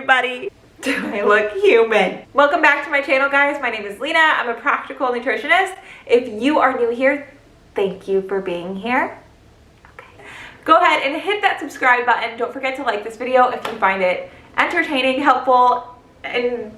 everybody. Do I look human? Welcome back to my channel, guys. My name is Lena. I'm a practical nutritionist. If you are new here, thank you for being here. Okay. Go ahead and hit that subscribe button. Don't forget to like this video if you find it entertaining, helpful, and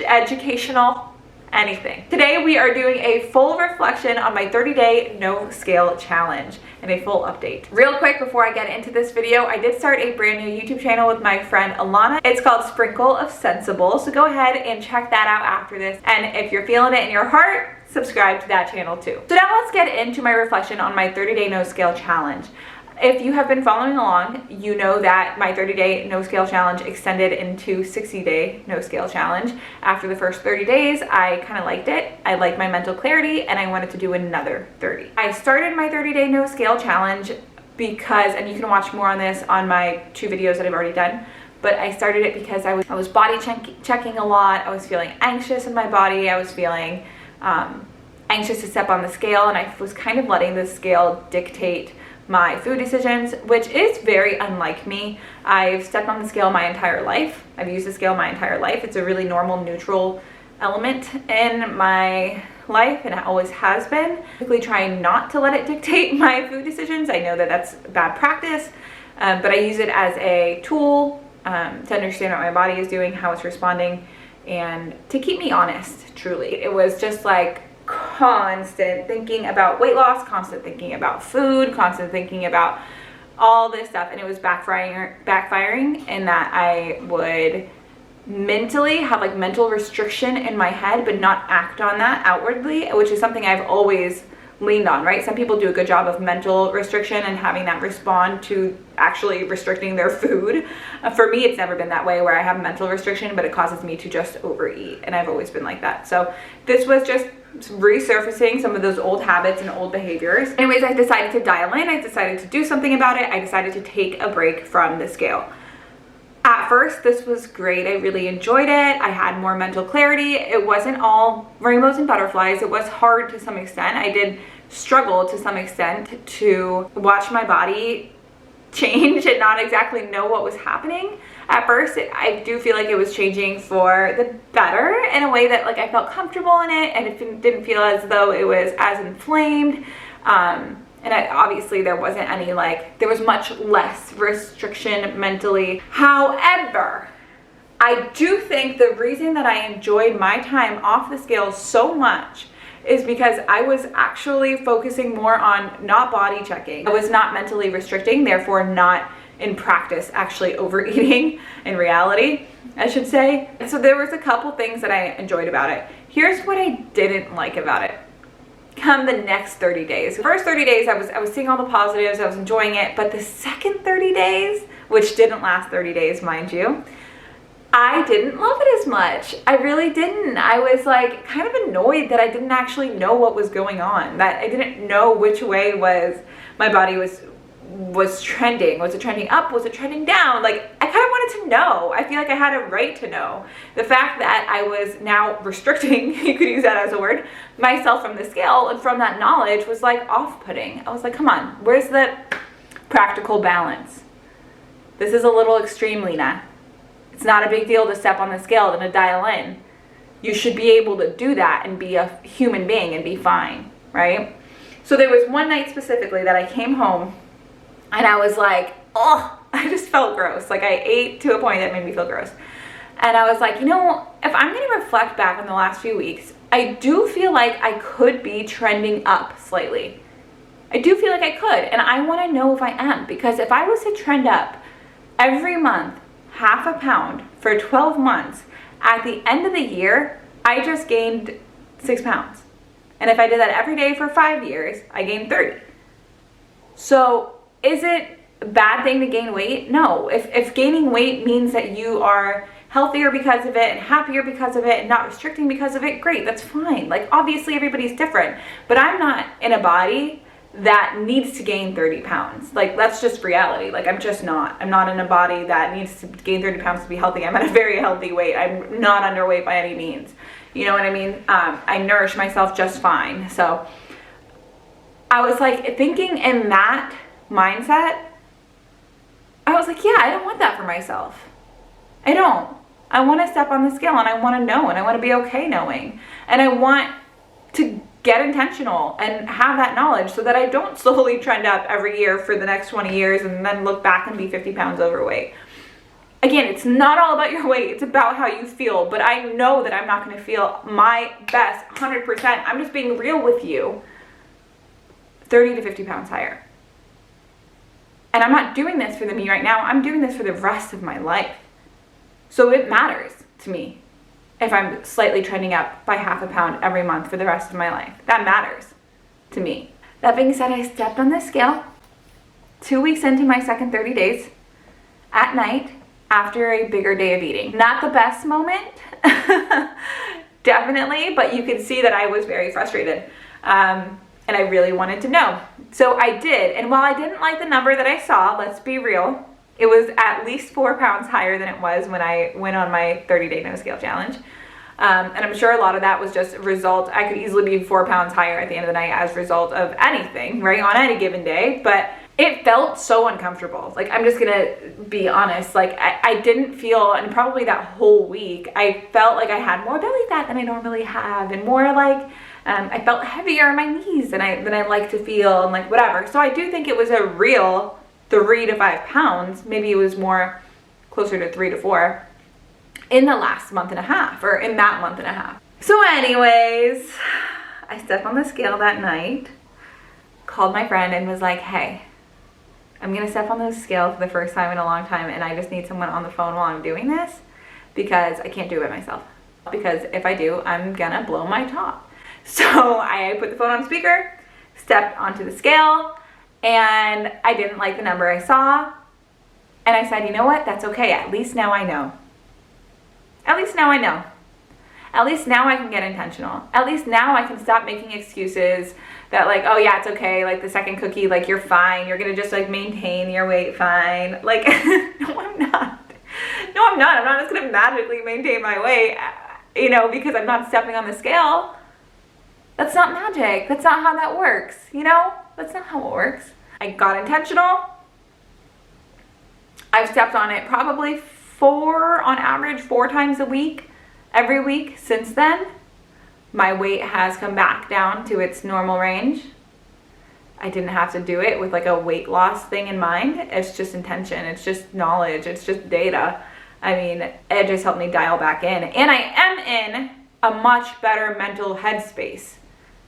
educational. Anything. Today we are doing a full reflection on my 30-day no scale challenge and a full update. Real quick before I get into this video, I did start a brand new YouTube channel with my friend Alana. It's called Sprinkle of Sensible, so go ahead and check that out after this, and if you're feeling it in your heart, subscribe to that channel too. So now let's get into my reflection on my 30-day no scale challenge. If you have been following along, you know that my 30-day no scale challenge extended into 60-day no scale challenge. After the first 30 days, I kind of liked it. I liked my mental clarity and I wanted to do another 30. I started my 30-day no scale challenge because, and you can watch more on this on my 2 videos that I've already done, but I started it because I was body checking a lot. I was feeling anxious in my body. I was feeling anxious to step on the scale, and I was kind of letting the scale dictate my food decisions, which is very unlike me. I've stepped on the scale my entire life. I've used the scale my entire life. It's a really normal, neutral element in my life, and it always has been. Typically trying not to let it dictate my food decisions. I know that that's bad practice, but I use it as a tool to understand what my body is doing, how it's responding, and to keep me honest, truly. It was just like constant thinking about weight loss, constant thinking about food, constant thinking about all this stuff, and it was backfiring in that I would mentally have like mental restriction in my head but not act on that outwardly, which is something I've always leaned on, right? Some people do a good job of mental restriction and having that respond to actually restricting their food. For me, it's never been that way where I have mental restriction, but it causes me to just overeat, and I've always been like that. So this was just resurfacing some of those old habits and old behaviors. Anyways, I decided to dial in. I decided to do something about it. I decided to take a break from the scale. At first, this was great. I really enjoyed it. I had more mental clarity. It wasn't all rainbows and butterflies. It was hard to some extent. I did struggle to some extent to watch my body change and not exactly know what was happening. At first, I do feel like it was changing for the better in a way that like I felt comfortable in it, and it didn't feel as though it was as inflamed. And obviously there wasn't any there was much less restriction mentally. However, I do think the reason that I enjoyed my time off the scale so much is because I was actually focusing more on not body checking. I was not mentally restricting, therefore not in practice actually overeating in reality, I should say. So there was a couple things that I enjoyed about it. Here's what I didn't like about it. Come the next 30 days. The first 30 days, I was seeing all the positives, I was enjoying it, but the second 30 days, which didn't last 30 days, mind you, I didn't love it as much. I really didn't. I was like kind of annoyed that I didn't actually know what was going on, that I didn't know which way my body was trending. Was it trending up? Was it trending down? Like, I kind of wanted to know. I feel like I had a right to know. The fact that I was now restricting, you could use that as a word, myself from the scale and from that knowledge was like off-putting. I was like, come on, where's the practical balance? This is a little extreme, Lena. It's not a big deal to step on the scale and to dial in. You should be able to do that and be a human being and be fine, right? So there was one night specifically that I came home and I was like, oh, I just felt gross. Like I ate to a point that made me feel gross. And I was like, you know, if I'm going to reflect back on the last few weeks, I do feel like I could be trending up slightly. I do feel like I could. And I want to know if I am, because if I was to trend up every month, half a pound for 12 months, at the end of the year, I just gained 6 pounds. And if I did that every day for 5 years, I gained 30. So is it a bad thing to gain weight? No. If gaining weight means that you are healthier because of it and happier because of it and not restricting because of it, great, that's fine. Like, obviously everybody's different, but I'm not in a body that needs to gain 30 pounds. Like, that's just reality. Like, I'm just not. I'm not in a body that needs to gain 30 pounds to be healthy. I'm at a very healthy weight. I'm not underweight by any means. You know what I mean? I nourish myself just fine. So I was like thinking in that mindset, I was like, yeah, I don't want that for myself. I don't. I want to step on the scale and I want to know and I want to be okay knowing. And I want to get intentional and have that knowledge so that I don't slowly trend up every year for the next 20 years and then look back and be 50 pounds overweight. Again, it's not all about your weight, it's about how you feel, but I know that I'm not going to feel my best 100%. I'm just being real with you. 30 to 50 pounds higher. And I'm not doing this for the me right now, I'm doing this for the rest of my life. So it matters to me if I'm slightly trending up by half a pound every month for the rest of my life. That matters to me. That being said, I stepped on the scale 2 weeks into my second 30 days at night after a bigger day of eating. Not the best moment, definitely, but you can see that I was very frustrated. And I really wanted to know. So I did, and while I didn't like the number that I saw, let's be real, it was at least 4 pounds higher than it was when I went on my 30-day no scale challenge. And I'm sure a lot of that was just a result. I could easily be 4 pounds higher at the end of the night as a result of anything, right, on any given day. But it felt so uncomfortable. Like, I'm just gonna be honest. Like, I didn't feel, and probably that whole week, I felt like I had more belly fat than I normally have, and more like, I felt heavier in my knees than I like to feel, and like whatever. So I do think it was a real 3 to 5 pounds. Maybe it was more closer to 3 to 4 in the last month and a half, or in that month and a half. So anyways, I stepped on the scale that night, called my friend and was like, hey, I'm gonna step on the scale for the first time in a long time, and I just need someone on the phone while I'm doing this because I can't do it myself. Because if I do, I'm gonna blow my top. So I put the phone on speaker, stepped onto the scale, and I didn't like the number I saw. And I said, you know what? That's okay. At least now I know. At least now I know. At least now I can get intentional. At least now I can stop making excuses that like, oh yeah, it's okay. Like the second cookie, like you're fine. You're going to just like maintain your weight fine. Like, no, I'm not. No, I'm not. I'm not just going to magically maintain my weight, you know, because I'm not stepping on the scale. That's not magic. That's not how that works, you know? That's not how it works. I got intentional. I've stepped on it probably on average, 4 times a week, every week since then. My weight has come back down to its normal range. I didn't have to do it with like a weight loss thing in mind. It's just intention. It's just knowledge. It's just data. I mean, it just helped me dial back in. And I am in a much better mental headspace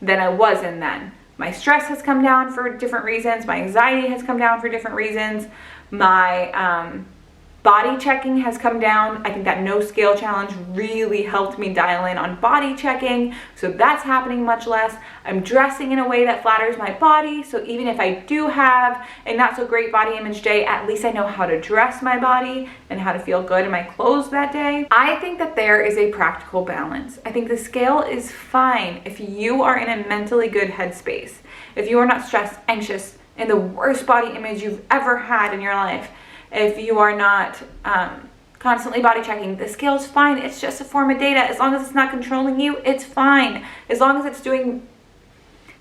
than I was in then. My stress has come down for different reasons. My anxiety has come down for different reasons. My body checking has come down. I think that no scale challenge really helped me dial in on body checking. So that's happening much less. I'm dressing in a way that flatters my body. So even if I do have a not so great body image day, at least I know how to dress my body and how to feel good in my clothes that day. I think that there is a practical balance. I think the scale is fine if you are in a mentally good headspace. If you are not stressed, anxious, in the worst body image you've ever had in your life. If you are not constantly body checking, the scale's fine. It's just a form of data. As long as it's not controlling you, it's fine. As long as it's having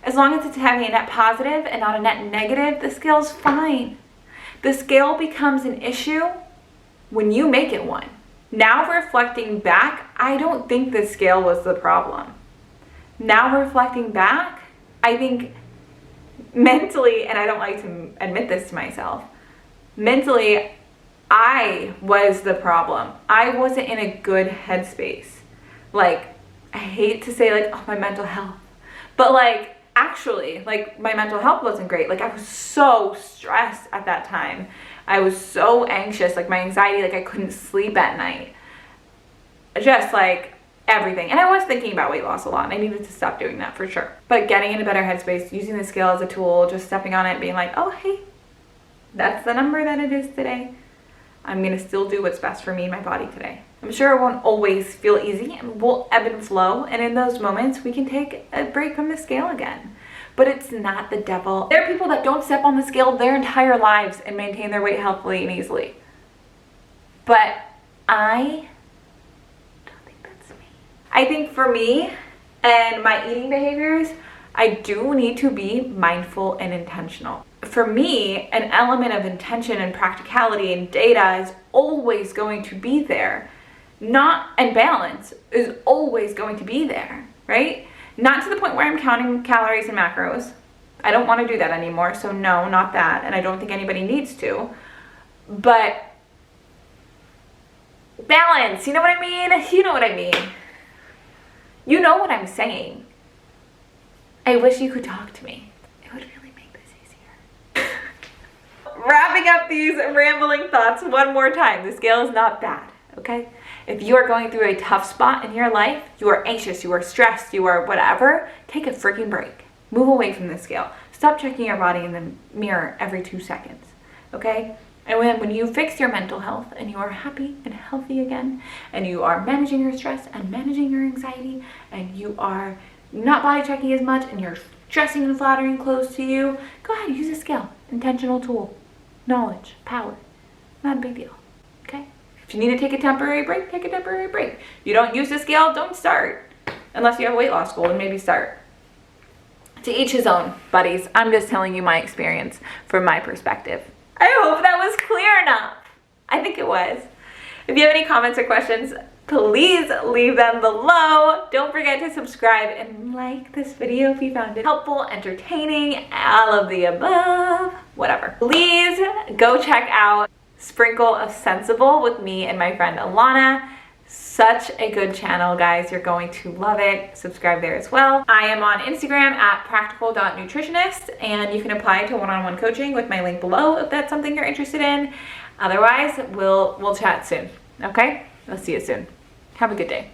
a net positive and not a net negative, the scale's fine. The scale becomes an issue when you make it one. Now reflecting back, I don't think the scale was the problem. Now reflecting back, I think mentally, and I don't like to admit this to myself, mentally, I was the problem. I wasn't in a good headspace. Like, I hate to say like, oh, my mental health, but like, actually, like my mental health wasn't great. Like I was so stressed at that time. I was so anxious, like my anxiety, like I couldn't sleep at night. Just like everything. And I was thinking about weight loss a lot and I needed to stop doing that for sure. But getting in a better headspace, using the scale as a tool, just stepping on it, being like, oh, hey, that's the number that it is today. I'm gonna still do what's best for me and my body today. I'm sure it won't always feel easy and we'll ebb and flow. And in those moments, we can take a break from the scale again. But it's not the devil. There are people that don't step on the scale their entire lives and maintain their weight healthily and easily. But I don't think that's me. I think for me and my eating behaviors, I do need to be mindful and intentional. for me, an element of intention and practicality and data is always going to be there. And balance is always going to be there, right? Not to the point where I'm counting calories and macros. I don't want to do that anymore, so no, not that, and I don't think anybody needs to. But balance, you know what I mean? You know what I mean. You know what I'm saying. I wish you could talk to me. It would really make this easier. Wrapping up these rambling thoughts one more time. The scale is not bad, okay? If you are going through a tough spot in your life, you are anxious, you are stressed, you are whatever, take a freaking break. Move away from the scale. Stop checking your body in the mirror every 2 seconds, okay? And when you fix your mental health and you are happy and healthy again, and you are managing your stress and managing your anxiety, and you are not body checking as much, and you're dressing in flattering clothes to you, go ahead, use a scale. Intentional tool. Knowledge. Power. Not a big deal, okay? If you need to take a temporary break, take a temporary break. You don't use the scale, don't start. Unless you have a weight loss goal, then maybe start. To each his own, buddies. I'm just telling you my experience from my perspective. I hope that was clear enough. I think it was. If you have any comments or questions, please leave them below. Don't forget to subscribe and like this video if you found it helpful, entertaining, all of the above, whatever. Please go check out Sprinkle of Sensible with me and my friend Alana. Such a good channel, guys. You're going to love it. Subscribe there as well. I am on Instagram at practical.nutritionist, and you can apply to one-on-one coaching with my link below if that's something you're interested in. Otherwise, we'll chat soon, okay? I'll see you soon. Have a good day.